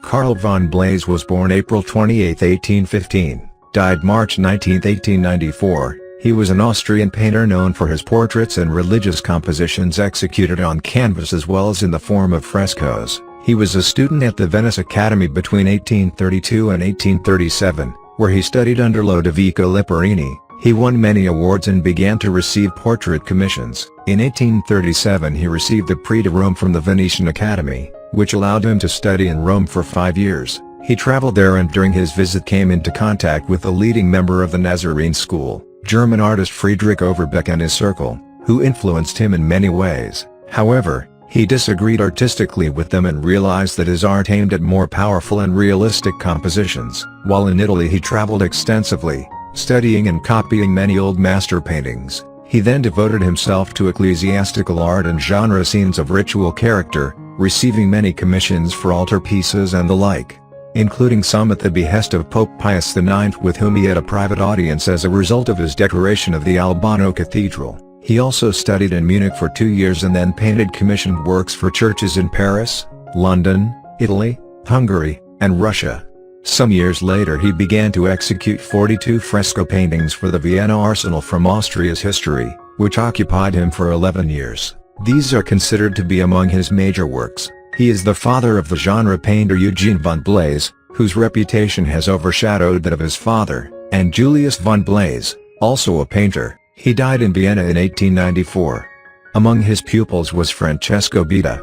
Karl von Blaas was born April 28, 1815, died March 19, 1894. He was an Austrian painter known for his portraits and religious compositions executed on canvas as well as in the form of frescoes. He was a student at the Venice Academy between 1832 and 1837, where he studied under Lodovico Lipparini. He won many awards and began to receive portrait commissions. In 1837 he received the Prix de Rome from the Venetian Academy, which allowed him to study in Rome for 5 years. He traveled there and during his visit came into contact with a leading member of the Nazarene School, German artist Friedrich Overbeck and his circle, who influenced him in many ways. However, he disagreed artistically with them and realized that his art aimed at more powerful and realistic compositions. While in Italy he traveled extensively, studying and copying many old master paintings. He then devoted himself to ecclesiastical art and genre scenes of ritual character, receiving many commissions for altarpieces and the like, including some at the behest of Pope Pius IX, with whom he had a private audience as a result of his decoration of the Albano Cathedral. He also studied in Munich for 2 years and then painted commissioned works for churches in Paris, London, Italy, Hungary, and Russia. Some years later he began to execute 42 fresco paintings for the Vienna Arsenal from Austria's history, which occupied him for 11 years. These are considered to be among his major works. He is the father of the genre painter Eugen von Blaas, whose reputation has overshadowed that of his father, and Julius von Blaas, also a painter. He died in Vienna in 1894. Among his pupils was Francesco Bita,